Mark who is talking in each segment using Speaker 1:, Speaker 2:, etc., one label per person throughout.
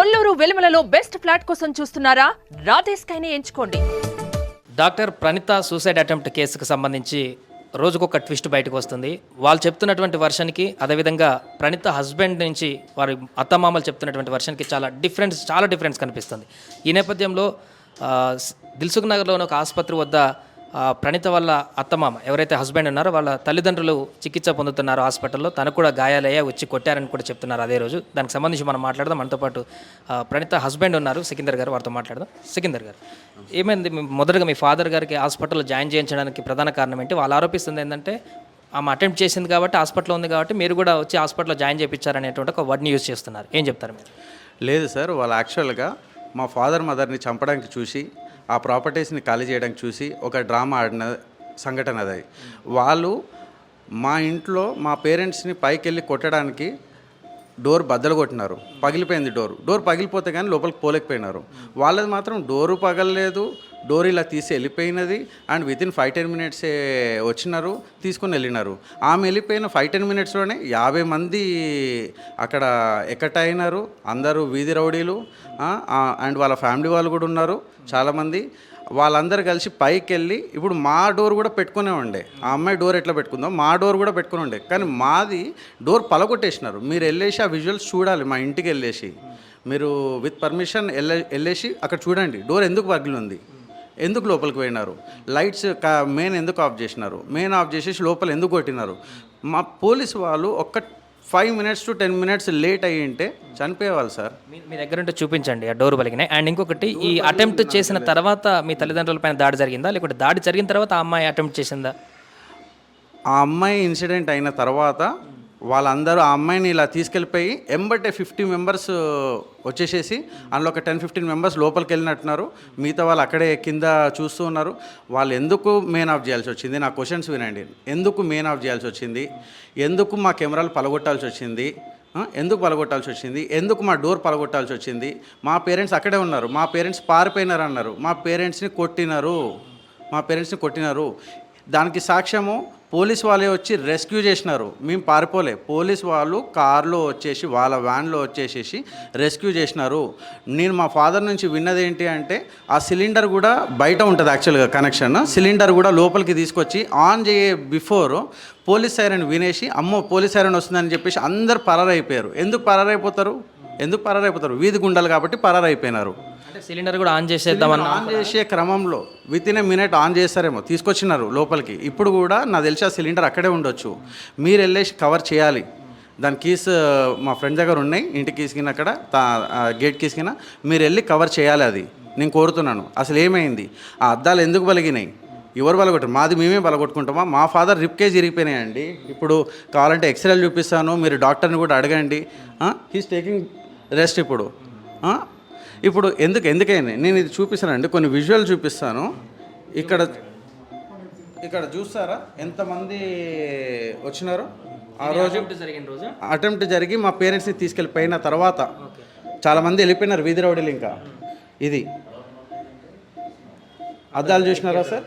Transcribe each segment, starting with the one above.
Speaker 1: Kolluru వెలుమలలో best flat కోసం చూస్తున్నారా? రాధేశ్ కైనే ఎంచుకోండి.
Speaker 2: డాక్టర్ ప్రణీత సూసైడ్ అటెంప్ట్ కేసుకు సంబంధించి రోజుకొక ట్విస్ట్ బయటకు వస్తుంది. వాళ్ళు చెప్తున్నటువంటి వర్షన్కి, అదేవిధంగా ప్రణీత హస్బెండ్ నుంచి వారి అత్తమామలు చెప్తున్నటువంటి వర్షన్కి చాలా డిఫరెన్స్ కనిపిస్తుంది. ఈ నేపథ్యంలో దిల్సుఖ్ నగర్లోని ఒక ఆసుపత్రి వద్ద ప్రణీత వాళ్ళ అత్తమామ ఎవరైతే హస్బెండ్ ఉన్నారో వాళ్ళ తల్లిదండ్రులు చికిత్స పొందుతున్నారు హాస్పిటల్లో. తనకు కూడా గాయాలయ్యా, వచ్చి కొట్టారని కూడా చెప్తున్నారు అదే రోజు. దానికి సంబంధించి మనం మాట్లాడదాం. మనతో పాటు ప్రణీత హస్బెండ్ ఉన్నారు, సికిందర్ గారు. వారితో మాట్లాడదాం. సికిందర్ గారు, ఏమైంది? మొదటగా మీ ఫాదర్ గారికి హాస్పిటల్లో జాయిన్ చేయించడానికి ప్రధాన కారణం ఏంటి? వాళ్ళు ఆరోపిస్తుంది ఏంటంటే ఆమె అటెంప్ట్ చేసింది కాబట్టి, హాస్పిటల్లో ఉంది కాబట్టి మీరు కూడా వచ్చి హాస్పిటల్లో జాయిన్ చేయించారనేటువంటి ఒక వర్డ్ని యూజ్ చేస్తున్నారు. ఏం చెప్తారు మీరు?
Speaker 3: లేదు సార్, వాళ్ళు యాక్చువల్గా మా ఫాదర్ మదర్ని చంపడానికి చూసి, ఆ ప్రాపర్టీస్ని ఖాళీ చేయడానికి చూసి ఒక డ్రామా ఆడిన సంఘటన అది. వాళ్ళు మా ఇంట్లో మా పేరెంట్స్ని పైకి వెళ్ళి కొట్టడానికి డోర్ బద్దలు కొట్టినారు. పగిలిపోయింది డోర్ పగిలిపోతే కానీ లోపలికి పోలేకపోయినారు. వాళ్ళది మాత్రం డోరు పగలలేదు, డోర్ ఇలా తీసి వెళ్ళిపోయినది. అండ్ వితిన్ 5-10 మినిట్సే వచ్చినారు, తీసుకొని వెళ్ళినారు. ఆమె వెళ్ళిపోయిన 5-10 మినిట్స్లోనే 50 మంది అక్కడ ఎక్కటైనారు. అందరూ వీధి రౌడీలు అండ్ వాళ్ళ ఫ్యామిలీ వాళ్ళు కూడా ఉన్నారు చాలామంది. వాళ్ళందరూ కలిసి పైకి వెళ్ళి, ఇప్పుడు మా డోర్ కూడా పెట్టుకునే ఉండే, ఆ అమ్మాయి డోర్ ఎట్లా పెట్టుకుందాం, మా డోర్ కూడా పెట్టుకుని ఉండే, కానీ మాది డోర్ పలగొట్టేసినారు. మీరు వెళ్ళేసి ఆ విజువల్స్ చూడాలి. మా ఇంటికి వెళ్ళేసి మీరు విత్ పర్మిషన్ వెళ్ళేసి అక్కడ చూడండి డోర్ ఎందుకు పగిలింది, ఎందుకు లోపలికి పోయినారు, లైట్స్ మెయిన్ ఎందుకు ఆఫ్ చేసినారు, మెయిన్ ఆఫ్ చేసేసి లోపల ఎందుకు కొట్టినారు. మా పోలీసు వాళ్ళు ఒక్క 5 minutes to 10 minutes లేట్ అయ్యి ఉంటే చనిపోయేవాళ్ళు సార్.
Speaker 2: మీ దగ్గర ఉంటే చూపించండి ఆ డోర్ పలిగినాయి. అండ్ ఇంకొకటి, ఈ అటెంప్ట్ చేసిన తర్వాత మీ తల్లిదండ్రులపైన దాడి జరిగిందా, లేకుంటే దాడి జరిగిన తర్వాత ఆ అమ్మాయి అటెంప్ట్ చేసిందా?
Speaker 3: ఆ అమ్మాయి ఇన్సిడెంట్ అయిన తర్వాత వాళ్ళందరూ ఆ అమ్మాయిని ఇలా తీసుకెళ్ళిపోయి ఎంబటే 50 members వచ్చేసేసి అందులో ఒక 10-15 members లోపలికి వెళ్ళినట్టున్నారు. మిగతా వాళ్ళు అక్కడే కింద చూస్తూ ఉన్నారు. వాళ్ళు ఎందుకు మెయిన్ ఆఫ్ చేయాల్సి వచ్చింది? నా క్వశ్చన్స్ వినండి. ఎందుకు మెయిన్ ఆఫ్ చేయాల్సి వచ్చింది? ఎందుకు మా కెమెరాలు పలగొట్టాల్సి వచ్చింది? ఎందుకు పలగొట్టాల్సి వచ్చింది? ఎందుకు మా డోర్ పలగొట్టాల్సి వచ్చింది? మా పేరెంట్స్ అక్కడే ఉన్నారు, మా పేరెంట్స్ పారిపోయినారు అన్నారు. మా పేరెంట్స్ని కొట్టినారు. దానికి సాక్ష్యము పోలీస్ వాళ్ళే వచ్చి రెస్క్యూ చేసినారు. మేము పారిపోలే, పోలీస్ వాళ్ళు కార్లో వచ్చేసి వాళ్ళ వ్యాన్లో వచ్చేసేసి రెస్క్యూ చేసినారు. నేను మా ఫాదర్ నుంచి విన్నది ఏంటి అంటే, ఆ సిలిండర్ కూడా బయట ఉంటుంది యాక్చువల్గా కనెక్షన్. సిలిండర్ కూడా లోపలికి తీసుకొచ్చి ఆన్ చేయే బిఫోర్ పోలీస్ సైరన్ వినేసి, అమ్మో పోలీస్ సైరన్ వస్తుందని చెప్పేసి అందరు పరారైపోయారు. ఎందుకు పరారైపోతారు? వీధి గుండాలు కాబట్టి పరారైపోయినారు.
Speaker 2: అంటే సిలిండర్ కూడా ఆన్ చేసేద్దామని
Speaker 3: ఆన్ చేసే క్రమంలో వితిన్ ఏ మినిట్ ఆన్ చేస్తారేమో, తీసుకొచ్చినారు లోపలికి. ఇప్పుడు కూడా నాకు తెలిసి ఆ సిలిండర్ అక్కడే ఉండొచ్చు. మీరు వెళ్ళేసి కవర్ చేయాలి. దాని కీస్ మా ఫ్రెండ్ దగ్గర ఉన్నాయి, ఇంటి కీస్ కింద అక్కడ గేట్ కీస్ కింద మీరు వెళ్ళి కవర్ చేయాలి. అది నేను కోరుతున్నాను. అసలు ఏమైంది? ఆ అద్దాలు ఎందుకు పలిగినాయి? ఎవరు పలగొట్టారు? మాది మేమే పలగొట్టుకుంటామా? మా ఫాదర్ రిప్కేజ్ ఇరిగిపోయినాయండి. ఇప్పుడు కావాలంటే ఎక్స్రేలు చూపిస్తాను, మీరు డాక్టర్ని కూడా అడగండి. He's taking rest. ఇప్పుడు ఎందుకైనా నేను ఇది చూపిస్తానండి, కొన్ని విజువల్ చూపిస్తాను. ఇక్కడ చూస్తారా ఎంతమంది వచ్చినారో ఆ రోజు? అటెంప్ట్ జరిగి మా పేరెంట్స్ని తీసుకెళ్ళిపోయిన తర్వాత చాలామంది వెళ్ళిపోయినారు వీధి రౌడీలు. ఇంకా ఇది అద్దాలు చూసినారా సార్?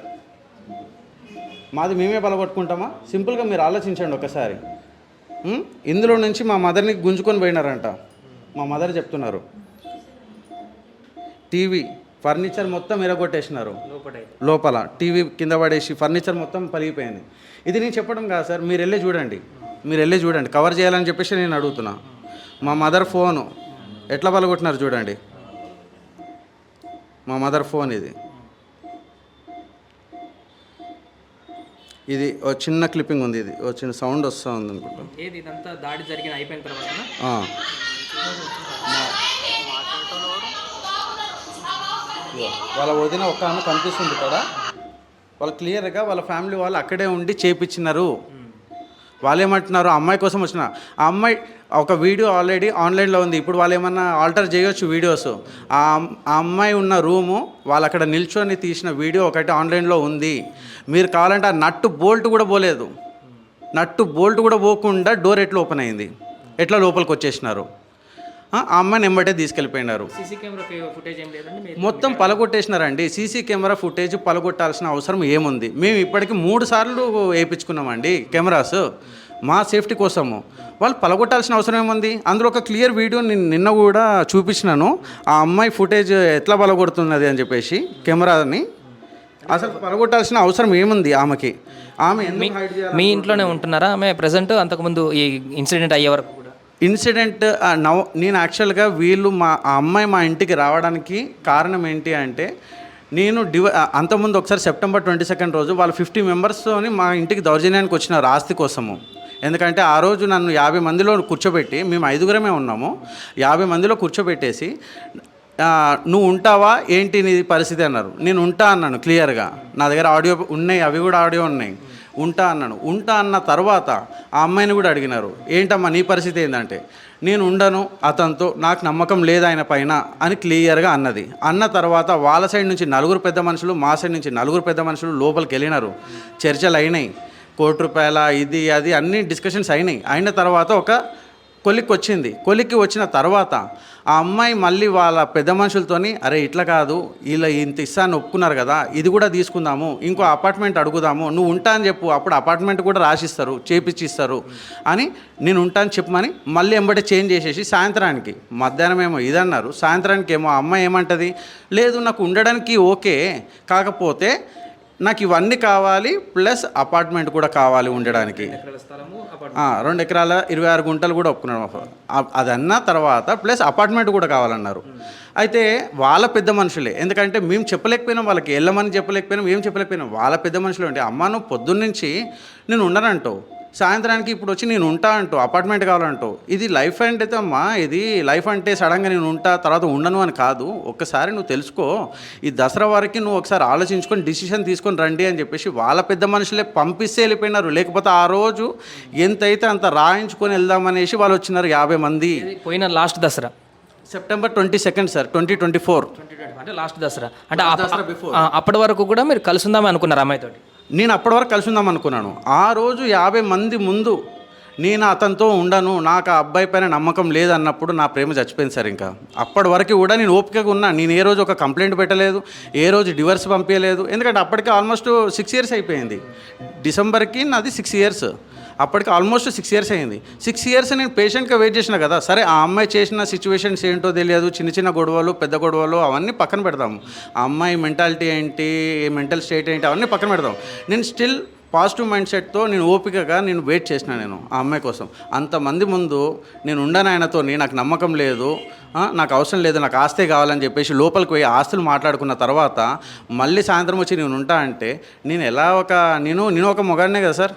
Speaker 3: మాది మేమే పలగొట్టుకుంటామా? సింపుల్గా మీరు ఆలోచించండి ఒకసారి. ఇందులో నుంచి మా మదర్ని గుంజుకొని పోయినారంట. మా మదర్ చెప్తున్నారు. టీవీ ఫర్నిచర్ మొత్తం ఎరగొట్టేసినారు. లోపల టీవీ కింద పడేసి ఫర్నిచర్ మొత్తం పలిగిపోయింది. ఇది నేను చెప్పడం కాదు సార్, మీరు వెళ్ళి చూడండి. కవర్ చేయాలని చెప్పేసి నేను అడుగుతున్నా. మా మదర్ ఫోను ఎట్లా పలగొట్టినారు చూడండి. మా మదర్ ఫోన్ ఇది ఓ చిన్న క్లిప్పింగ్ ఉంది. ఇది ఓ చిన్న సౌండ్ వస్తూ ఉంది అనుకుంటా.
Speaker 2: ఇదంతా దాడి జరిగిన అయిపోయిన తర్వాత
Speaker 3: వాళ్ళ వదిన ఒక ఆమె కనిపిస్తుంది ఇక్కడ. వాళ్ళు క్లియర్గా వాళ్ళ ఫ్యామిలీ వాళ్ళు అక్కడే ఉండి చేయించినారు. వాళ్ళు ఏమంటున్నారు? అమ్మాయి కోసం వచ్చిన ఆ అమ్మాయి ఒక వీడియో ఆల్రెడీ ఆన్లైన్లో ఉంది. ఇప్పుడు వాళ్ళు ఏమన్నా ఆల్టర్ చేయొచ్చు వీడియోస్. ఆ అమ్మాయి ఉన్న రూము వాళ్ళు అక్కడ నిల్చొని తీసిన వీడియో ఒకటి ఆన్లైన్లో ఉంది. మీరు కావాలంటే ఆ నట్టు బోల్ట్ కూడా పోకుండా డోర్ ఎట్లా ఓపెన్ అయింది, ఎట్లా లోపలికి వచ్చేసినారు. ఆ అమ్మాయిని ఎంబటే తీసుకెళ్ళిపోయినారు. మొత్తం పలగొట్టేసినారండి. సీసీ కెమెరా ఫుటేజ్ పలగొట్టాల్సిన అవసరం ఏముంది? మేము ఇప్పటికి 3 సార్లు వేయించుకున్నామండి కెమెరాస్. మా సేఫ్టీ కోసము. వాళ్ళు పలగొట్టాల్సిన అవసరం ఏముంది? అందులో ఒక క్లియర్ వీడియో నేను నిన్న కూడా చూపించినాను. ఆ అమ్మాయి ఫుటేజ్ ఎట్లా పలగొడుతున్నది అని చెప్పేసి కెమెరాని. అసలు పలగొట్టాల్సిన అవసరం ఏముంది ఆమెకి? ఆమె ఎందుకు హైడ్ చేయాలి?
Speaker 2: మీ ఇంట్లోనే ఉంటున్నారా ఆమె ప్రజెంట్? అంతకుముందు ఈ ఇన్సిడెంట్ అయ్యే వరకు కూడా
Speaker 3: ఇన్సిడెంట్ నేను యాక్చువల్గా వీళ్ళు ఆ అమ్మాయి మా ఇంటికి రావడానికి కారణం ఏంటి అంటే, నేను అంతకుముందు ఒకసారి సెప్టెంబర్ 22 రోజు వాళ్ళు 50 మెంబర్స్తోని మా ఇంటికి దౌర్జన్యానికి వచ్చినారు ఆస్తి కోసము. ఎందుకంటే ఆ రోజు నన్ను 50 మందిలో కూర్చోబెట్టి, మేము 5గురమే ఉన్నాము, 50 మందిలో కూర్చోబెట్టేసి నువ్వు ఉంటావా ఏంటి నీ పరిస్థితి అన్నారు. నేను ఉంటా అన్నాను క్లియర్గా. నా దగ్గర ఆడియో ఉన్నాయి, అవి కూడా ఆడియో ఉన్నాయి. ఉంటా అన్నాను. ఉంటా అన్న తర్వాత ఆ అమ్మాయిని కూడా అడిగినారు, ఏంటమ్మా నీ పరిస్థితి ఏంటంటే, నేను ఉండను అతనితో, నాకు నమ్మకం లేదు ఆయన పైన అని క్లియర్గా అన్నది. అన్న తర్వాత వాళ్ళ సైడ్ నుంచి 4 పెద్ద మనుషులు, మా సైడ్ నుంచి 4 పెద్ద మనుషులు లోపలికి వెళ్ళినారు. చర్చలు అయినాయి, ₹1 ఇది అది అన్ని డిస్కషన్స్ అయినాయి. అయిన తర్వాత ఒక కొలిక్కి వచ్చింది. కొలిక్కి వచ్చిన తర్వాత ఆ అమ్మాయి మళ్ళీ వాళ్ళ పెద్ద మనుషులతోని, అరే ఇట్లా కాదు, వీళ్ళ ఇంత ఇస్తాను ఒప్పుకున్నారు కదా, ఇది కూడా తీసుకుందాము, ఇంకో అపార్ట్మెంట్ అడుగుదాము, నువ్వు ఉంటా అని చెప్పు, అప్పుడు అపార్ట్మెంట్ కూడా రాసిస్తారు, చేపిచ్చిస్తారు అని, నేను ఉంటా అని చెప్పమని మళ్ళీ ఎంబటే చేంజ్ చేసేసి సాయంత్రానికి, మధ్యాహ్నం ఏమో ఇదన్నారు, సాయంత్రానికి ఏమో అమ్మాయి ఏమంటది, లేదు నాకు ఉండడానికి ఓకే, కాకపోతే నాకు ఇవన్నీ కావాలి ప్లస్ అపార్ట్మెంట్ కూడా కావాలి ఉండడానికి. 2 ఎకరాల 26 గుంటలు కూడా ఒప్పుకున్నాడు. అది అన్న తర్వాత ప్లస్ అపార్ట్మెంట్ కూడా కావాలన్నారు. అయితే వాళ్ళ పెద్ద మనుషులే, ఎందుకంటే మేము చెప్పలేకపోయినాం, వాళ్ళకి వెళ్ళమని చెప్పలేకపోయినాం, ఏం చెప్పలేకపోయినాం. వాళ్ళ పెద్ద మనుషులు అంటే, అమ్మ నువ్వు పొద్దున్నుంచి నేను ఉండనంటావు, సాయంత్రానికి ఇప్పుడు వచ్చి నేను ఉంటా అంటూ అపార్ట్మెంట్ కావాలంటావు. ఇది లైఫ్ అంటే అమ్మా, ఇది లైఫ్ అంటే సడన్గా నేను ఉంటా తర్వాత ఉండను అని కాదు. ఒక్కసారి నువ్వు తెలుసుకో, ఈ దసరా వరకు నువ్వు ఒకసారి ఆలోచించుకొని డిసిషన్ తీసుకొని రండి అని చెప్పేసి వాళ్ళ పెద్ద మనుషులే పంపిస్తే వెళ్ళిపోయినారు. లేకపోతే ఆ రోజు ఎంతైతే అంత రాయించుకొని వెళ్దామనేసి వాళ్ళు వచ్చినారు 50 మంది.
Speaker 2: పోయిన లాస్ట్ దసరా
Speaker 3: సెప్టెంబర్ 22 సార్ 2024,
Speaker 2: అంటే లాస్ట్ దసరా. అంటే అప్పటి వరకు కూడా మీరు కలిసి ఉందామని అనుకున్నారు అమ్మాయితోటి?
Speaker 3: నేను అప్పటి వరకు కలిసి ఉందాం అనుకున్నాను. ఆ రోజు 50 మంది ముందు నేను అతనితో ఉండను, నాకు ఆ అబ్బాయి పైన నమ్మకం లేదన్నప్పుడు నా ప్రేమ చచ్చిపోయింది సార్. ఇంకా అప్పటి వరకు కూడా నేను ఓపికగా ఉన్నా. నేను ఏ రోజు ఒక కంప్లైంట్ పెట్టలేదు, ఏ రోజు డివర్స్ పంపించలేదు. ఎందుకంటే అప్పటికి ఆల్మోస్ట్ 6 ఇయర్స్ అయిపోయింది. డిసెంబర్కి నాది 6 ఇయర్స్. అప్పటికి ఆల్మోస్ట్ 6 ఇయర్స్ అయింది. 6 ఇయర్స్ నేను పేషెంట్గా వెయిట్ చేసిన కదా. సరే ఆ అమ్మాయి చేసిన సిచ్యువేషన్స్ ఏంటో తెలియదు, చిన్న చిన్న గొడవలు పెద్ద గొడవలు అవన్నీ పక్కన పెడతాము. ఆ అమ్మాయి మెంటాలిటీ ఏంటి, మెంటల్ స్టేట్ ఏంటి అవన్నీ పక్కన పెడతాం. నేను స్టిల్ పాజిటివ్ మైండ్ సెట్తో నేను ఓపికగా నేను వెయిట్ చేసిన. నేను ఆ అమ్మాయి కోసం అంతమంది ముందు నేను ఉండను ఆయనతో, నాకు నమ్మకం లేదు, నాకు అవసరం లేదు, నాకు ఆస్తే కావాలని చెప్పేసి లోపలికి పోయి ఆస్తులు మాట్లాడుకున్న తర్వాత మళ్ళీ సాయంత్రం వచ్చి నేను ఉంటా అంటే నేను ఎలా నేను ఒక మొగాడినే కదా సార్.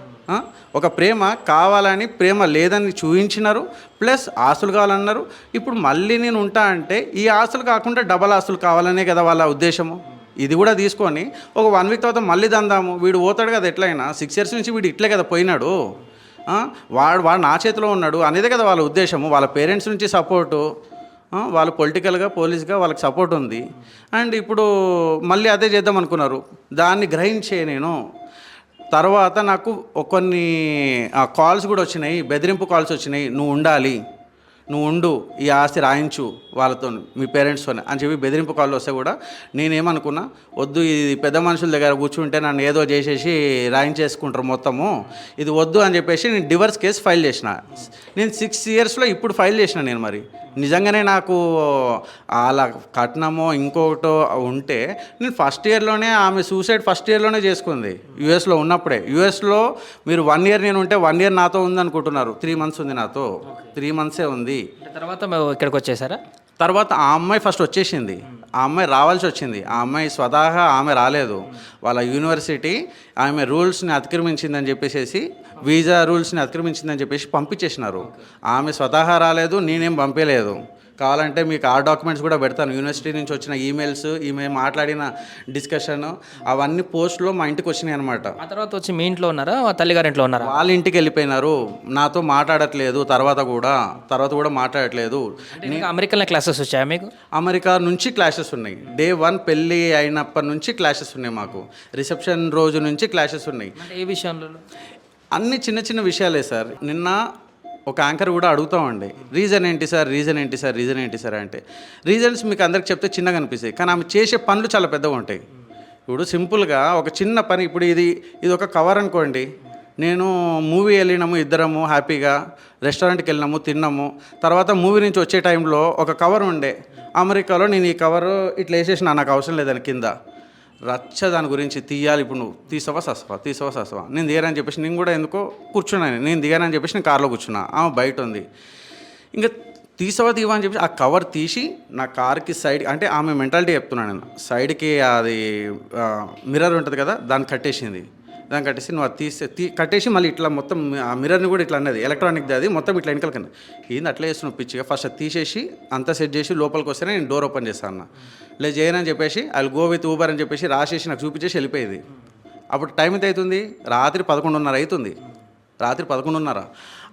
Speaker 3: ఒక ప్రేమ కావాలని ప్రేమ లేదని చూపించినారు, ప్లస్ ఆస్తులు కావాలన్నారు. ఇప్పుడు మళ్ళీ నేను ఉంటా అంటే ఈ ఆస్తులు కాకుండా డబల్ ఆస్తులు కావాలనే కదా వాళ్ళ ఉద్దేశము. ఇది కూడా తీసుకొని ఒక 1 వీక్ తర్వాత మళ్ళీ దందాము. వీడు పోతాడు కదా ఎట్లయినా, 6 ఇయర్స్ నుంచి వీడు ఇట్లే కదా పోయినాడు, వాడు నా చేతిలో ఉన్నాడు అనేదే కదా వాళ్ళ ఉద్దేశము. వాళ్ళ పేరెంట్స్ నుంచి సపోర్టు, వాళ్ళు పొలిటికల్గా పోలీస్గా వాళ్ళకి సపోర్ట్ ఉంది. అండ్ ఇప్పుడు మళ్ళీ అదే చేద్దాం అనుకున్నారు. దాన్ని గ్రహించే నేను తర్వాత నాకు కొన్ని కాల్స్ కూడా వచ్చినాయి, బెదిరింపు కాల్స్ వచ్చినాయి. నువ్వు ఉండాలి, నువ్వు ఉండు, ఈ ఆస్తి రాయించు వాళ్ళతో, మీ పేరెంట్స్తో అని చెప్పి బెదిరింపు కాల్ వస్తే కూడా నేనేమనుకున్నా, వద్దు ఇది పెద్ద మనుషుల దగ్గర కూర్చుంటే నన్ను ఏదో చేసేసి రాయించేసుకుంటారు మొత్తము, ఇది వద్దు అని చెప్పేసి నేను డివర్స్ కేసు ఫైల్ చేసిన. నేను 6 ఇయర్స్లో ఇప్పుడు ఫైల్ చేసిన. నేను మరి నిజంగానే నాకు అలా కట్నమో ఇంకొకటో ఉంటే నేను ఫస్ట్ ఇయర్లోనే, ఆమె సూసైడ్ ఫస్ట్ ఇయర్లోనే చేసుకుంది యూఎస్లో ఉన్నప్పుడే. యూఎస్లో మీరు 1 ఇయర్ నేను ఉంటే 1 ఇయర్ నాతో ఉందనుకుంటున్నారు. 3 మంత్స్ ఉంది నాతో, 3 మంత్సే ఉంది.
Speaker 2: తర్వాత ఇక్కడికి వచ్చేసారా?
Speaker 3: తర్వాత ఆ అమ్మాయి ఫస్ట్ వచ్చేసింది. ఆ అమ్మాయి రావాల్సి వచ్చింది. ఆ అమ్మాయి స్వతహా ఆమె రాలేదు. వాళ్ళ యూనివర్సిటీ ఆమె రూల్స్ని అతిక్రమించిందని చెప్పేసి, వీసా రూల్స్ని అతిక్రమించిందని చెప్పేసి పంపించేసినారు. ఆమె స్వతహా రాలేదు, నేనేం పంపించలేదు. కావాలంటే మీకు ఆ డాక్యుమెంట్స్ కూడా పెడతాను. యూనివర్సిటీ నుంచి వచ్చిన ఈమెయిల్స్, ఈమె మాట్లాడిన డిస్కషన్ అవన్నీ పోస్ట్లో మా ఇంటికి వచ్చినాయి అనమాట.
Speaker 2: ఆ తర్వాత వచ్చి మీ ఇంట్లో ఉన్నారా, తల్లిగారింట్లో ఉన్నారా?
Speaker 3: వాళ్ళ ఇంటికి వెళ్ళిపోయినారు. నాతో మాట్లాడట్లేదు, తర్వాత కూడా మాట్లాడట్లేదు.
Speaker 2: అమెరికన్ క్లాసెస్ వచ్చాయా మీకు?
Speaker 3: అమెరికా నుంచి క్లాసెస్ ఉన్నాయి. Day 1 పెళ్ళి అయినప్పటి నుంచి క్లాసెస్ ఉన్నాయి మాకు. రిసెప్షన్ రోజు నుంచి క్లాసెస్ ఉన్నాయి.
Speaker 2: ఏ విషయంలో?
Speaker 3: అన్ని చిన్న చిన్న విషయాలే సార్. నిన్న ఒక యాంకర్ కూడా అడుగుతామండి, రీజన్ ఏంటి సార్ అంటే, రీజన్స్ మీకు అందరికి చెప్తే చిన్నగా అనిపిస్తాయి, కానీ ఆమె చేసే పనులు చాలా పెద్దగా ఉంటాయి. ఇప్పుడు సింపుల్గా ఒక చిన్న పని, ఇప్పుడు ఇది ఒక కవర్ అనుకోండి, నేను మూవీ వెళ్ళినాము ఇద్దరము హ్యాపీగా, రెస్టారెంట్కి వెళ్ళినాము, తిన్నాము. తర్వాత మూవీ నుంచి వచ్చే టైంలో ఒక కవర్ ఉండే అమెరికాలో, నేను ఈ కవరు ఇట్లా వేసేసిన, నాకు అవసరం లేదని కింద రచ్చ దాని గురించి తీయాలి. ఇప్పుడు నువ్వు తీసావా సస్వా నేను దిగానని చెప్పేసి నేను కూడా ఎందుకో కూర్చున్నాను. నేను దిగానని చెప్పేసి నేను కార్లో కూర్చున్నా, ఆమె బయట ఉంది. ఇంకా తీసావా అని చెప్పేసి ఆ కవర్ తీసి నా కార్కి సైడ్, అంటే ఆమె మెంటాలిటీ చెప్తున్నాను నేను, సైడ్కి అది మిర్రర్ ఉంటుంది కదా దాన్ని కట్టేసింది. దాన్ని కట్టేసి నువ్వు అది కట్టేసి మళ్ళీ ఇట్లా మొత్తం ఆ మిర్రర్ని కూడా ఇట్లా అన్నది, ఎలక్ట్రానిక్ది అది మొత్తం ఇట్లా వెనకాల కింద ఏంది అట్లా చేస్తున్నావు పిచ్చిగా, ఫస్ట్ అది తీసేసి అంతా సెట్ చేసి లోపలికి వస్తేనే నేను డోర్ ఓపెన్ చేస్తాను అన్న. లేదు చేయనని చెప్పేసి ఐ గో విత్ ఊబర్ అని చెప్పేసి రాసేసి నాకు చూపించేసి వెళ్ళిపోయేది. అప్పుడు టైం ఎంత అవుతుంది, రాత్రి 11:30 అవుతుంది. రాత్రి 11:30.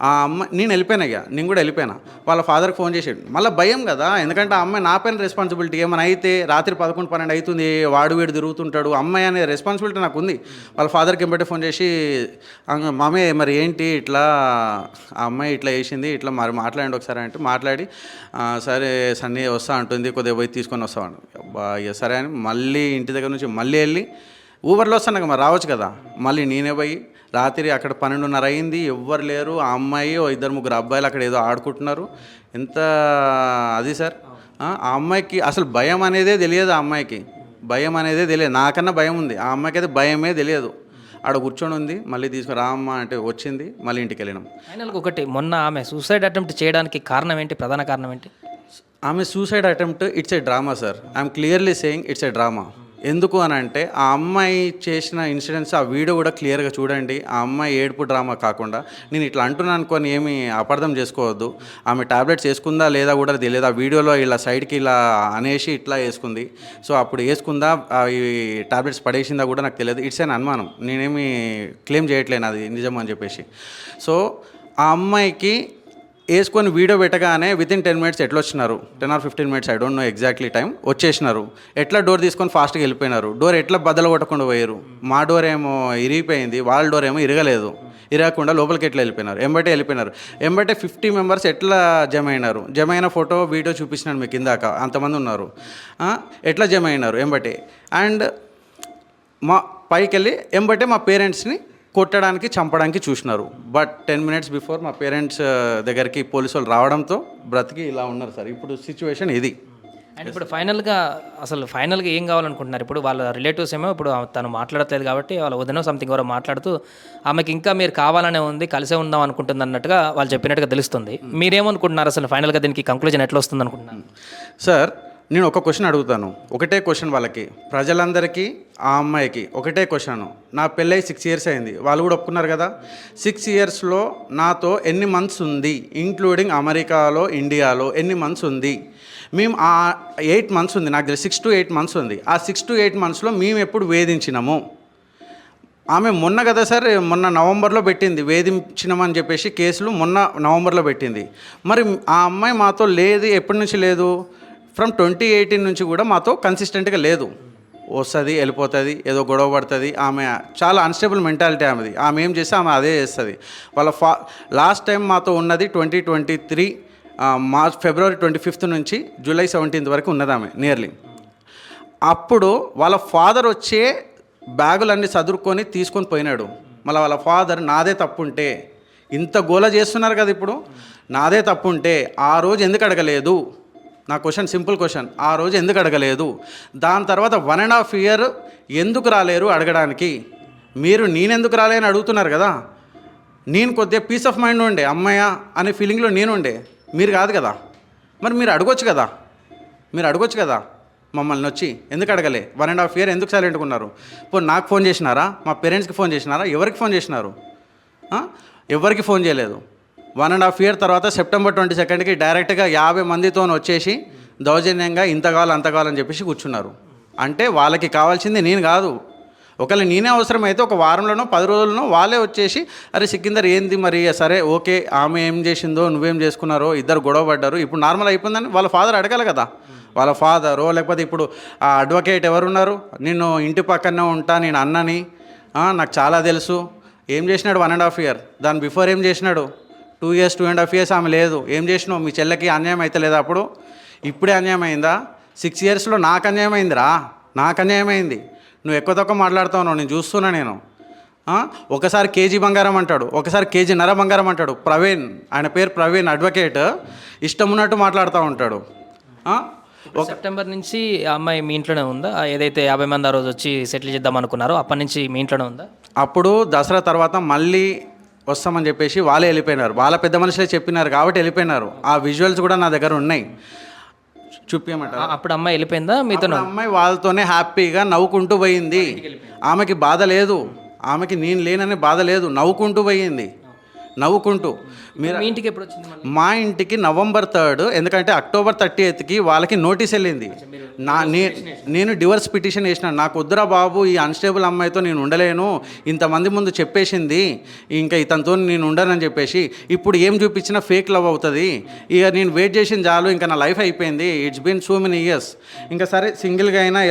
Speaker 3: ఆ అమ్మాయి, నేను వెళ్ళిపోయినా, ఇక నేను కూడా వెళ్ళిపోయినా. వాళ్ళ ఫాదర్కి ఫోన్ చేసాడు. మళ్ళీ భయం కదా, ఎందుకంటే ఆ అమ్మాయి నా పైన రెస్పాన్సిబిలిటీ. ఏమైనా అయితే రాత్రి 11-12 అవుతుంది, వాడు వీడు తిరుగుతుంటాడు, అమ్మాయి అనే రెస్పాన్సిబిలిటీ నాకు ఉంది. వాళ్ళ ఫాదర్కి ఎంబటే ఫోన్ చేసి, మామే మరి ఏంటి ఇట్లా ఆ అమ్మాయి ఇట్లా వేసింది, ఇట్లా మరి మాట్లాడండి ఒకసారి అంటే మాట్లాడి, సరే సన్నీ వస్తా అంటుంది, కొద్దిగా పోయి తీసుకొని వస్తామని. అబ్బా ఇక సరే అని మళ్ళీ ఇంటి దగ్గర నుంచి మళ్ళీ వెళ్ళి ఊబర్లో వస్తాను మరి రావచ్చు కదా, మళ్ళీ నేనే పోయి రాత్రి అక్కడ 12:30 అయింది, ఎవ్వరు లేరు. ఆ అమ్మాయి 2-3 అబ్బాయిలు అక్కడ ఏదో ఆడుకుంటున్నారు. ఎంత అది సార్, ఆ అమ్మాయికి అసలు భయం అనేదే తెలియదు. ఆ అమ్మాయికి భయం అనేదే తెలియదు, నాకన్నా భయం ఉంది. ఆ అమ్మాయికి అయితే భయమే తెలియదు. ఆడ కూర్చొని ఉంది, మళ్ళీ తీసుకుని రామ్మా అంటే వచ్చింది, మళ్ళీ ఇంటికి వెళ్ళినాం.
Speaker 2: ఫైనల్గా ఒకటి, మొన్న ఆమె సూసైడ్ అటెంప్ట్ చేయడానికి కారణం ఏంటి, ప్రధాన కారణం ఏంటి?
Speaker 3: ఆమె suicide attempt it's a drama sir. I'm clearly saying it's a drama. ఎందుకు అని అంటే ఆ అమ్మాయి చేసిన ఇన్సిడెంట్స్, ఆ వీడియో కూడా క్లియర్గా చూడండి. ఆ అమ్మాయి ఏడుపు డ్రామా కాకుండా, నేను ఇట్లా అంటున్నాను అనుకొని ఏమీ అపార్థం చేసుకోవద్దు. ఆమె టాబ్లెట్స్ వేసుకుందా లేదా కూడా తెలియదు. ఆ వీడియోలో ఇలా సైడ్కి ఇలా అనేసి ఇట్లా వేసుకుంది. సో అప్పుడు వేసుకుందా ఈ టాబ్లెట్స్ పడేసిందా కూడా నాకు తెలియదు. ఇట్స్ అన్ అనుమానం, నేనేమి క్లెయిమ్ చేయట్లేను అది నిజం అని చెప్పేసి. సో ఆ అమ్మాయికి వేసుకొని వీడియో పెట్టగానే వితిన్ 10 minutes ఎట్లా వచ్చినారు, 10 or 15 minutes, I don't know exactly time, వచ్చేసినారు. ఎట్లా డోర్ తీసుకొని ఫాస్ట్గా వెళ్ళిపోయినారు. డోర్ ఎట్లా బద్దలు కొట్టకుండా పోయారు. మా డోర్ ఏమో ఇరిగిపోయింది, వాళ్ళ డోర్ ఏమో ఇరగలేదు. ఇరగకుండా లోపలికి ఎట్లా వెళ్ళిపోయినారు, ఎంబటే వెళ్ళిపోయినారు. ఎంబటే 50 members ఎట్లా జమ అయినారు. జమ అయిన ఫోటో వీడియో చూపించినాను మీకు ఇందాక, అంతమంది ఉన్నారు. ఎట్లా జమ అయినారు ఎంబటే. అండ్ మా పైకి వెళ్ళి ఎంబటే మా పేరెంట్స్ని కొట్టడానికి చంపడానికి చూసినారు. బట్ 10 minutes బిఫోర్ మా పేరెంట్స్ దగ్గరికి పోలీసు వాళ్ళు రావడంతో బ్రతికి ఇలా ఉన్నారు సార్. ఇప్పుడు సిచ్యువేషన్ ఇది.
Speaker 2: అండ్ ఇప్పుడు ఫైనల్గా ఏం కావాలనుకుంటున్నారు? ఇప్పుడు వాళ్ళ రిలేటివ్స్ ఏమో ఇప్పుడు తను మాట్లాడట్లేదు కాబట్టి వాళ్ళ వదినో సంథింగ్ ఎవరో మాట్లాడుతూ ఆమెకి ఇంకా మీరు కావాలనే ఉంది, కలిసే ఉందాం అనుకుంటుంది అన్నట్టుగా వాళ్ళు చెప్పినట్టుగా తెలుస్తుంది. మీరేమనుకుంటున్నారు అసలు ఫైనల్గా దీనికి కంక్లూజన్ ఎట్లా వస్తుంది అనుకుంటున్నారు?
Speaker 3: సార్ నేను ఒక క్వశ్చన్ అడుగుతాను, ఒకటే క్వశ్చన్ వాళ్ళకి, ప్రజలందరికీ ఆ అమ్మాయికి ఒకటే క్వశ్చన్. నా పెళ్ళై 6 years అయింది, వాళ్ళు కూడా ఒప్పుకున్నారు కదా. 6 yearsలో నాతో ఎన్ని మంత్స్ ఉంది, ఇంక్లూడింగ్ అమెరికాలో ఇండియాలో ఎన్ని మంత్స్ ఉంది? మేము ఆ 8 months ఉంది, నాకు తెలిసి 6 to 8 months ఉంది. ఆ 6 to 8 monthsలో మేము ఎప్పుడు వేధించినాము? ఆమె మొన్న కదా సార్, మొన్న నవంబర్లో పెట్టింది వేధించినామని చెప్పేసి కేసులు, మొన్న నవంబర్లో పెట్టింది. మరి ఆ అమ్మాయి మాతో లేదు, ఎప్పటి నుంచి లేదు? ఫ్రమ్ 2018 నుంచి కూడా మాతో కన్సిస్టెంట్గా లేదు. వస్తుంది వెళ్ళిపోతుంది, ఏదో గొడవ పడుతుంది. ఆమె చాలా అన్స్టేబుల్ మెంటాలిటీ ఆమెది. ఆమె ఏం చేస్తే ఆమె అదే చేస్తుంది. వాళ్ళ లాస్ట్ టైం మాతో ఉన్నది 2023 February 25th నుంచి July 17th వరకు ఉన్నది ఆమె నియర్లీ. అప్పుడు వాళ్ళ ఫాదర్ వచ్చే బ్యాగులన్నీ చదువుకొని తీసుకొని పోయినాడు. మళ్ళీ వాళ్ళ ఫాదర్ నాదే తప్పుంటే, ఇంత గోల చేస్తున్నారు కదా ఇప్పుడు, నాదే తప్పుంటే ఆ రోజు ఎందుకు అడగలేదు? నా క్వశ్చన్, సింపుల్ క్వశ్చన్, ఆ రోజు ఎందుకు అడగలేదు? దాని తర్వాత 1.5 year ఎందుకు రాలేరు అడగడానికి? మీరు నేనెందుకు రాలే అని అడుగుతున్నారు కదా. నేను కొద్దిగా పీస్ ఆఫ్ మైండ్ ఉండే, అమ్మాయ అనే ఫీలింగ్లో నేను ఉండే, మీరు కాదు కదా. మరి మీరు అడగొచ్చు కదా, మమ్మల్ని వచ్చి ఎందుకు అడగలే? 1.5 year ఎందుకు సైలెంట్గా ఉన్నారు? ఇప్పుడు నాకు ఫోన్ చేసినారా, మా పేరెంట్స్కి ఫోన్ చేసినారా, ఎవరికి ఫోన్ చేసినారు? ఎవరికి ఫోన్ చేయలేదు. 1.5 year తర్వాత September 22nd డైరెక్ట్గా 50 మందితో వచ్చేసి దౌర్జన్యంగా ఇంత కావాలి అంత కావాలని చెప్పేసి కూర్చున్నారు. అంటే వాళ్ళకి కావాల్సింది నేను కాదు. ఒకవేళ నేనే అవసరమైతే ఒక వారంలోనో 10 రోజుల్లోనో వాళ్ళే వచ్చేసి, అరే సికిందర్ ఏంది మరి, సరే ఓకే ఆమె ఏం చేసిందో నువ్వేం చేసుకున్నారో, ఇద్దరు గొడవ పడ్డారు, ఇప్పుడు నార్మల్ అయిపోయిందని వాళ్ళ ఫాదర్ అడగాలి కదా. వాళ్ళ ఫాదరో లేకపోతే ఇప్పుడు ఆ అడ్వకేట్ ఎవరున్నారు, నేను ఇంటి పక్కనే ఉంటా, నేను అన్నని, నాకు చాలా తెలుసు, ఏం చేసినాడు 1.5 year, దాని బిఫోర్ ఏం చేసినాడు 2 years 2.5 years ఆమె లేదు, ఏం చేసినావు? మీ చెల్లెకి అన్యాయం అయితే లేదా? అప్పుడు ఇప్పుడే అన్యాయం అయిందా? 6 yearsలో నాకు అన్యాయం అయిందిరా, నాకు అన్యాయం అయింది. నువ్వు ఎక్కువ తక్కువ మాట్లాడుతావు, నేను చూస్తున్నా. నేను ఒకసారి కేజీ బంగారం అంటాడు, ఒకసారి కేజీ నర బంగారం అంటాడు. ప్రవీణ్, ఆయన పేరు ప్రవీణ్, అడ్వకేట్, ఇష్టం ఉన్నట్టు మాట్లాడుతూ ఉంటాడు.
Speaker 2: సెప్టెంబర్ నుంచి ఆ అమ్మాయి మీ ఇంట్లోనే ఉందా? ఏదైతే 50 మంది ఆ రోజు వచ్చి సెటిల్ చేద్దాం అనుకున్నారో అప్పటి నుంచి మీ ఇంట్లోనే ఉందా?
Speaker 3: అప్పుడు దసరా తర్వాత మళ్ళీ వస్తామని చెప్పేసి వాళ్ళే వెళ్ళిపోయినారు. వాళ్ళ పెద్ద మనుషులే చెప్పినారు కాబట్టి వెళ్ళిపోయినారు. ఆ విజువల్స్ కూడా నా దగ్గర ఉన్నాయి, చూపించమంటారా?
Speaker 2: అప్పుడు అమ్మాయి వెళ్ళిపోయిందా మీతో?
Speaker 3: అమ్మాయి వాళ్ళతోనే హ్యాపీగా నవ్వుకుంటూ పోయింది. ఆమెకి బాధ లేదు, ఆమెకి నేను లేననే బాధ లేదు, నవ్వుకుంటూ పోయింది, నవ్వుకుంటూ. మీరు
Speaker 2: మీ ఇంటికి ఎప్పుడు వచ్చింది?
Speaker 3: మా ఇంటికి November 3, ఎందుకంటే October 30కి వాళ్ళకి నోటీస్ వెళ్ళింది. నేను డివర్స్ పిటిషన్ వేసినాను. నాకు వద్దురా బాబు, ఈ అన్స్టేబుల్ అమ్మాయితో నేను ఉండలేను, ఇంతమంది ముందు చెప్పేసింది, ఇంకా ఇతనితో నేను ఉండనని చెప్పేసి. ఇప్పుడు ఏం చూపించినా ఫేక్ లవ్ అవుతుంది, ఇక నేను వెయిట్ చేసిన చాలు, ఇంకా నా లైఫ్ అయిపోయింది, it's been so many years, ఇంకా సరే సింగిల్గా అయినా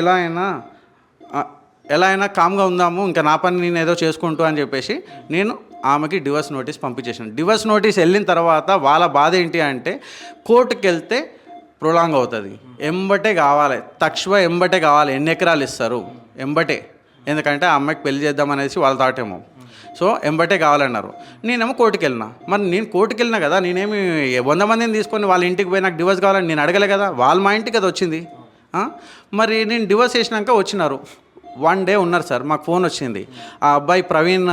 Speaker 3: ఎలా అయినా కామ్గా ఉందాము, ఇంకా నా పని నేను ఏదో చేసుకుంటూ అని చెప్పేసి నేను ఆమెకి డివర్స్ నోటీస్ పంపించేసాను. డివర్స్ నోటీస్ వెళ్ళిన తర్వాత వాళ్ళ బాధ ఏంటి అంటే, కోర్టుకి వెళ్తే ప్రొలాంగ్ అవుతుంది, ఎంబటే కావాలి, ఎంబటే కావాలి. ఎన్ని ఎకరాలు ఇస్తారు ఎంబటే, ఎందుకంటే ఆ అమ్మాయికి పెళ్లి చేద్దామనేసి వాళ్ళ తాటేమో. సో ఎంబటే కావాలన్నారు. నేనేమో కోర్టుకి వెళ్ళినా. మరి నేను కోర్టుకి వెళ్ళినా కదా, నేనేమి 100 మందిని తీసుకొని వాళ్ళ ఇంటికి పోయి నాకు డివర్స్ కావాలని నేను అడగలే కదా, వాళ్ళు మా ఇంటికి అది వచ్చింది. మరి నేను డివర్స్ చేసినాక వచ్చినారు. 1 డే ఉన్నారు సార్, మాకు ఫోన్ వచ్చింది. ఆ అబ్బాయి ప్రవీణ్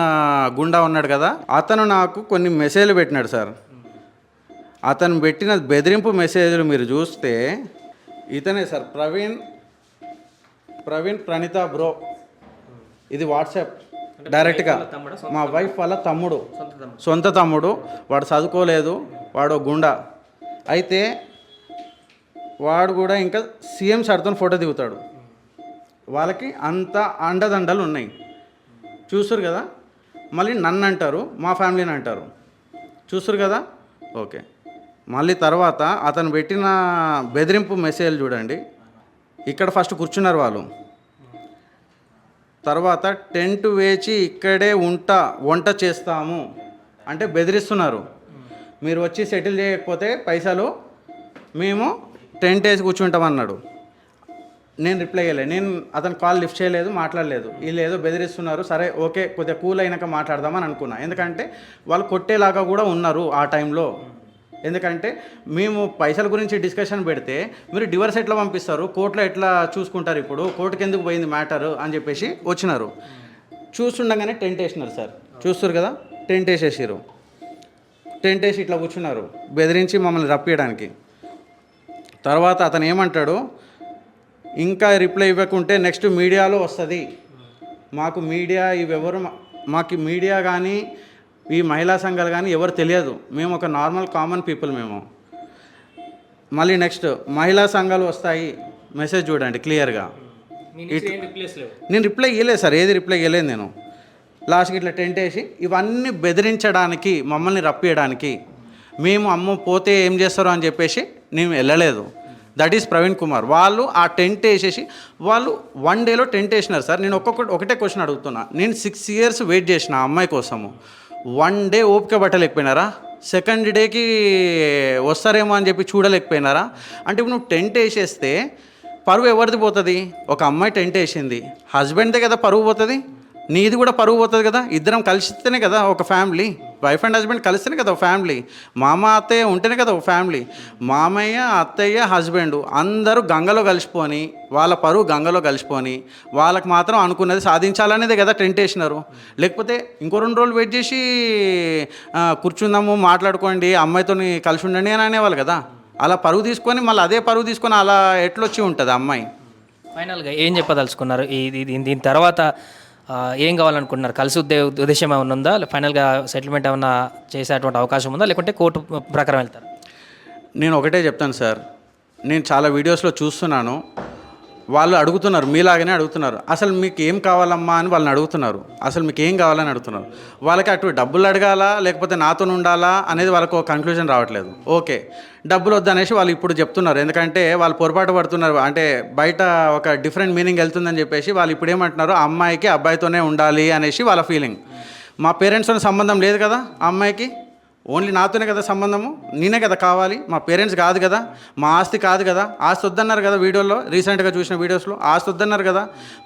Speaker 3: గుండా ఉన్నాడు కదా, అతను నాకు కొన్ని మెసేజ్లు పెట్టినాడు సార్. అతను పెట్టిన బెదిరింపు మెసేజ్లు మీరు చూస్తే ఇతనే సార్, ప్రవీణ్ ప్రణీత బ్రో. ఇది వాట్సాప్ డైరెక్ట్గా. మా వైఫ్ వాళ్ళ తమ్ముడు, సొంత తమ్ముడు. వాడు చదువుకోలేదు, వాడు గుండా. అయితే వాడు కూడా ఇంకా సీఎం సార్తో ఫోటో దిగుతాడు. వాళ్ళకి అంత అండదండలు ఉన్నాయి, చూస్తారు కదా. మళ్ళీ నన్ను అంటారు, మా ఫ్యామిలీని అంటారు, చూస్తారు కదా. ఓకే, మళ్ళీ తర్వాత అతను పెట్టిన బెదిరింపు మెసేజ్ చూడండి. ఇక్కడ ఫస్ట్ కూర్చున్నారు వాళ్ళు, తర్వాత టెంట్ వేచి ఇక్కడే వంట చేస్తాము అంటే బెదిరిస్తున్నారు. మీరు వచ్చి సెటిల్ చేయకపోతే పైసలు మేము టెంట్ వేసి కూర్చుంటామన్నాడు. నేను రిప్లై చేయలేదు, నేను అతను కాల్ లిఫ్ట్ చేయలేదు, మాట్లాడలేదు. వీళ్ళు ఏదో బెదిరిస్తున్నారు, సరే ఓకే కొద్దిగా కూల్ అయినాక మాట్లాడదామని అనుకున్నా. ఎందుకంటే వాళ్ళు కొట్టేలాగా కూడా ఉన్నారు ఆ టైంలో. ఎందుకంటే మేము పైసల గురించి డిస్కషన్ పెడితే మీరు డివర్స్ ఎట్లా పంపిస్తారు, కోర్టులో ఎట్లా చూసుకుంటారు, ఇప్పుడు కోర్టుకి ఎందుకు పోయింది మ్యాటరు అని చెప్పేసి వచ్చినారు. చూస్తుండగానే టెంట్ వేసినారు సార్, చూస్తారు కదా, టెంట్ వేసేసారు. టెంట్ వేసి ఇట్లా కూర్చున్నారు బెదిరించి మమ్మల్ని రప్పియడానికి. తర్వాత అతను ఏమంటాడు, ఇంకా రిప్లై ఇవ్వకుంటే నెక్స్ట్ మీడియాలో వస్తుంది, మాకు మీడియా మాకు మీడియా కానీ ఈ మహిళా సంఘాలు కానీ ఎవరు తెలియదు, మేము ఒక నార్మల్ కామన్ పీపుల్ మేము. మళ్ళీ నెక్స్ట్ మహిళా సంఘాలు వస్తాయి, మెసేజ్ చూడండి క్లియర్గా. నేను రిప్లై ఇవ్వలేదు సార్, ఏది రిప్లై ఇవ్వలేదు నేను. లాస్ట్కి ఇట్లా టెంట్ వేసి ఇవన్నీ బెదిరించడానికి, మమ్మల్ని రప్పియడానికి, మేము అమ్మ పోతే ఏం చేస్తారో అని చెప్పేసి నేను వెళ్ళలేదు. That is Praveen Kumar. వాళ్ళు ఆ టెంట్ వేసేసి వాళ్ళు 1 డేలో టెంట్ వేసినారు సార్. నేను ఒకటే క్వశ్చన్ అడుగుతున్నా, నేను 6 years వెయిట్ చేసిన ఆ అమ్మాయి కోసము, 1 డే ఓపిక పట్టలేకపోయినారా? సెకండ్ డేకి వస్తారేమో అని చెప్పి చూడలేకపోయినారా? అంటే ఇప్పుడు నువ్వు టెంట్ వేసేస్తే పరువు ఎవరిది పోతుంది? ఒక అమ్మాయి టెంట్ వేసింది, హస్బెండ్దే కదా పరువు పోతుంది, నీది కూడా పరువు పోతుంది కదా. ఇద్దరం కలిస్తేనే కదా ఒక ఫ్యామిలీ, వైఫ్ అండ్ హస్బెండ్ కలిస్తేనే కదా ఒక ఫ్యామిలీ. మామ అత్తయ్య ఉంటేనే కదా ఒక ఫ్యామిలీ. మామయ్య అత్తయ్య హస్బెండ్ అందరూ గంగలో కలిసిపోని, వాళ్ళ పరువు గంగలో కలిసిపోని వాళ్ళకి మాత్రం అనుకున్నది సాధించాలనేదే కదా టెంట్ వేసినారు. లేకపోతే ఇంకో 2 రోజులు వెయిట్ చేసి కూర్చుందాము, మాట్లాడుకోండి, అమ్మాయితో కలిసి ఉండండి అని అనేవాళ్ళు కదా. అలా పరువు తీసుకొని మళ్ళీ అదే పరువు తీసుకొని అలా ఎట్లొచ్చి ఉంటుంది అమ్మాయి.
Speaker 2: ఫైనల్గా ఏం చెప్పదలుచుకున్నారు? దీని తర్వాత ఏం కావాలనుకుంటున్నారు? కలిసి ఉద్దేశం ఏమైనా ఉందా? ఫైనల్గా సెటిల్మెంట్ ఏమైనా చేసేటువంటి అవకాశం ఉందా, లేకుంటే కోర్టు ప్రకారం వెళ్తారు?
Speaker 3: నేను ఒకటే చెప్తాను సార్, నేను చాలా వీడియోస్లో చూస్తున్నాను, వాళ్ళు అడుగుతున్నారు, మీలాగానే అడుగుతున్నారు, అసలు మీకు ఏం కావాలమ్మా అని వాళ్ళని అడుగుతున్నారు. అసలు మీకు ఏం కావాలని అడుగుతున్నారు. వాళ్ళకి అటు డబ్బులు అడగాలా లేకపోతే నాతో ఉండాలా అనేది వాళ్ళకు ఒక కన్క్లూజన్ రావట్లేదు. ఓకే, డబ్బులు వద్దనేసి వాళ్ళు ఇప్పుడు చెప్తున్నారు, ఎందుకంటే వాళ్ళు పొరపాటు పడుతున్నారు, అంటే బయట ఒక డిఫరెంట్ మీనింగ్ వెళ్తుందని చెప్పేసి వాళ్ళు ఇప్పుడు ఏమంటున్నారు, అమ్మాయికి అబ్బాయితోనే ఉండాలి అనేసి వాళ్ళ ఫీలింగ్. మా పేరెంట్స్తో సంబంధం లేదు కదా ఆ అమ్మాయికి, ఓన్లీ నాతోనే కదా సంబంధము, నేనే కదా కావాలి, మా పేరెంట్స్ కాదు కదా, మా ఆస్తి కాదు కదా. ఆస్తి వద్దన్నారు కదా వీడియోలో, రీసెంట్గా చూసిన వీడియోస్లో ఆస్తి వద్దన్నారు కదా,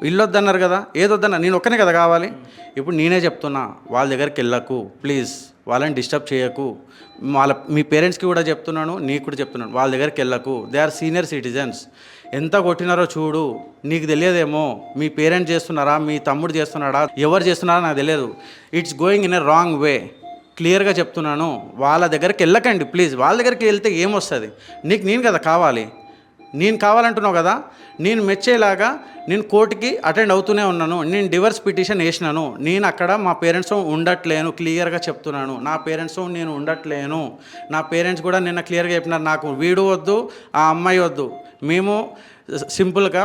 Speaker 3: ఇల్లు వద్దన్నారు కదా, ఏది వద్దన్నారు, నేను ఒక్కనే కదా కావాలి. ఇప్పుడు నేనే చెప్తున్నా, వాళ్ళ దగ్గరికి వెళ్ళకు ప్లీజ్, వాళ్ళని డిస్టర్బ్ చేయకు. మీ పేరెంట్స్కి కూడా చెప్తున్నాను, నీకు కూడా చెప్తున్నాను, వాళ్ళ దగ్గరికి వెళ్ళకు. They are senior citizens. ఎంత కొట్టినారో చూడు, నీకు తెలియదేమో మీ పేరెంట్స్ చేస్తున్నారా, మీ తమ్ముడు చేస్తున్నాడా, ఎవరు చేస్తున్నారా నాకు తెలియదు. It's going in a wrong way. క్లియర్గా చెప్తున్నాను, వాళ్ళ దగ్గరికి వెళ్ళకండి ప్లీజ్. వాళ్ళ దగ్గరికి వెళ్తే ఏమొస్తుంది, నీకు నేను కదా కావాలి, నేను కావాలంటున్నావు కదా. నేను మెచ్చేలాగా నేను కోర్టుకి అటెండ్ అవుతూనే ఉన్నాను, నేను డివర్స్ పిటిషన్ వేసినాను. నేను అక్కడ మా పేరెంట్స్ ఉండట్లేను, క్లియర్గా చెప్తున్నాను, నా పేరెంట్స్ నేను ఉండట్లేను. నా పేరెంట్స్ కూడా నిన్న క్లియర్గా చెప్పినారు, నాకు వీడు వద్దు, ఆ అమ్మాయి వద్దు, మేము సింపుల్గా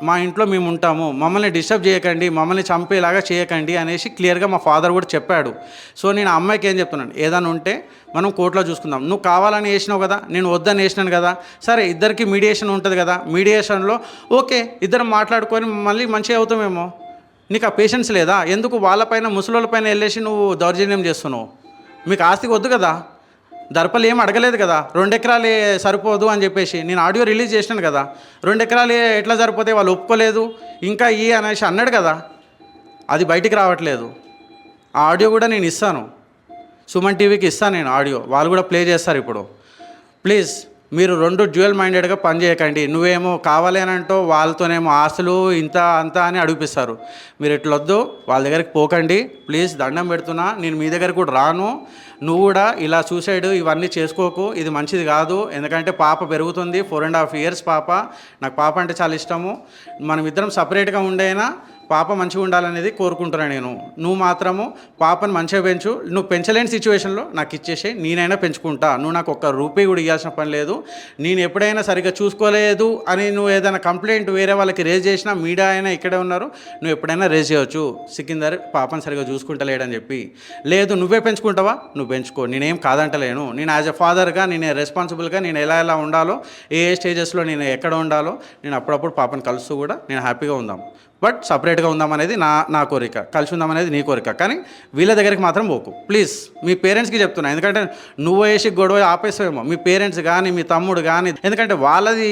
Speaker 3: మా ఇంట్లో మేము ఉంటాము, మమ్మల్ని డిస్టర్బ్ చేయకండి, మమ్మల్ని చంపేలాగా చేయకండి అనేసి క్లియర్గా మా ఫాదర్ కూడా చెప్పాడు. సో నేను ఆ అమ్మాయికి ఏం చెప్తున్నాను, ఏదైనా ఉంటే మనం కోర్టులో చూసుకుందాం. నువ్వు కావాలని వేసినావు కదా, నేను వద్దని వేసినాను కదా, సరే ఇద్దరికి మీడియేషన్ ఉంటుంది కదా, మీడియేషన్లో ఓకే ఇద్దరం మాట్లాడుకొని మళ్ళీ మంచిగా అవుతామేమో. నీకు ఆ పేషెన్స్ లేదా? ఎందుకు వాళ్ళపైన ముసలోళ్ళపైన వెళ్ళేసి నువ్వు దౌర్జన్యం చేస్తున్నావు? మీకు ఆస్తికి వద్దు కదా, దర్పలు ఏం అడగలేదు కదా, 2 ఎకరాలే సరిపోదు అని చెప్పేసి నేను ఆడియో రిలీజ్ చేసినాను కదా. 2 ఎకరాలే ఎట్లా సరిపోతే వాళ్ళు ఒప్పుకోలేదు, ఇంకా అనేసి అన్నాడు కదా, అది బయటికి రావట్లేదు. ఆ ఆడియో కూడా నేను ఇస్తాను, సుమన్ టీవీకి ఇస్తాను నేను ఆడియో, వాళ్ళు కూడా ప్లే చేస్తారు ఇప్పుడు. ప్లీజ్ మీరు 2 డ్యూయల్ మైండెడ్గా పనిచేయకండి. నువ్వేమో కావాలి అని అంటో వాళ్ళతోనేమో ఆస్తులు ఇంత అంత అని అడిగిపిస్తారు. మీరు ఎట్లొద్దు, వాళ్ళ దగ్గరికి పోకండి ప్లీజ్, దండం పెడుతున్నా. నేను మీ దగ్గరికి కూడా రాను. నువ్వు కూడా ఇలా సూసైడ్ ఇవన్నీ చేసుకోకు, ఇది మంచిది కాదు. ఎందుకంటే పాప పెరుగుతుంది, 4.5 years పాప. నాకు పాప అంటే చాలా ఇష్టము. మనం ఇద్దరం సపరేట్గా ఉండైనా పాప మంచిగా ఉండాలనేది కోరుకుంటున్నాను నేను. నువ్వు మాత్రము పాపను మంచిగా పెంచు. నువ్వు పెంచలేని సిచ్యువేషన్లో నాకు ఇచ్చేసి నేనైనా పెంచుకుంటా. నువ్వు నాకు ఒక్క రూపాయి కూడా ఇవ్వాల్సిన పని లేదు. నేను ఎప్పుడైనా సరిగ్గా చూసుకోలేదు అని నువ్వు ఏదైనా కంప్లైంట్ వేరే వాళ్ళకి రేజ్ చేసినా, మీడియా అయినా ఇక్కడే ఉన్నారు, నువ్వు ఎప్పుడైనా రేజ్ చేయవచ్చు, సికిందర్ పాపను సరిగ్గా చూసుకుంటలేడని చెప్పి. లేదు నువ్వే పెంచుకుంటావా, నువ్వు పెంచుకో, నేనేం కాదంటలేను. నేను యాజ్ ఎ ఫాదర్గా నేను రెస్పాన్సిబుల్గా నేను ఎలా ఉండాలో, ఏ స్టేజెస్లో నేను ఎక్కడ ఉండాలో, నేను అప్పుడప్పుడు పాపను కలుస్తూ కూడా నేను హ్యాపీగా ఉందాం. బట్ సపరేట్గా ఉందామనేది నా కోరిక, కలిసి ఉందామనేది నీ కోరిక. కానీ వీళ్ళ దగ్గరికి మాత్రం పోకు ప్లీజ్. మీ పేరెంట్స్కి చెప్తున్నా, ఎందుకంటే నువ్వు వేసి గొడవ ఆపేసావేమో, మీ పేరెంట్స్ కానీ మీ తమ్ముడు కానీ, ఎందుకంటే వాళ్ళది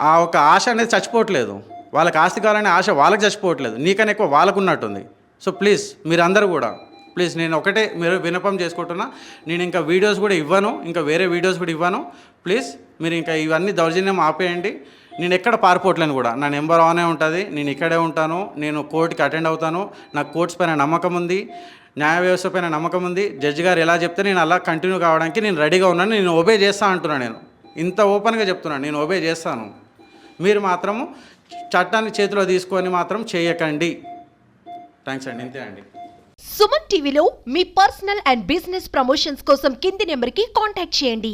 Speaker 3: ఆ ఒక ఆశ అనేది చచ్చిపోవట్లేదు. వాళ్ళకి ఆస్తి కావాలనే ఆశ వాళ్ళకి చచ్చిపోవట్లేదు, నీకన్నా ఎక్కువ వాళ్ళకు ఉన్నట్టుంది. సో ప్లీజ్ మీరందరూ కూడా ప్లీజ్, నేను ఒకటే మీరు విన్నపం చేసుకుంటున్నా, నేను ఇంకా వీడియోస్ కూడా ఇవ్వను, ఇంకా వేరే వీడియోస్ కూడా ఇవ్వను. ప్లీజ్ మీరు ఇంకా ఇవన్నీ దౌర్జన్యం ఆపేయండి. నేను ఎక్కడ పారిపోవట్లేను కూడా, నా నెంబర్ ఆనే ఉంటుంది, నేను ఇక్కడే ఉంటాను, నేను కోర్టుకి అటెండ్ అవుతాను. నాకు కోర్ట్స్ పైన నమ్మకం ఉంది, న్యాయ వ్యవస్థ పైన నమ్మకం ఉంది. జడ్జి గారు ఎలా చెప్తే నేను అలా కంటిన్యూ కావడానికి నేను రెడీగా ఉన్నాను. నేను ఒబే చేస్తా అంటున్నాను, నేను ఇంత ఓపెన్గా చెప్తున్నాను, నేను ఒబే చేస్తాను. మీరు మాత్రము చట్టాన్ని చేతిలో తీసుకొని మాత్రం చేయకండి. థ్యాంక్స్ అండి, ఇంతే అండి.
Speaker 4: సుమన్ టీవీలో మీ పర్సనల్ అండ్ బిజినెస్ ప్రమోషన్స్ కోసం కింది నెంబర్కి కాంటాక్ట్ చేయండి.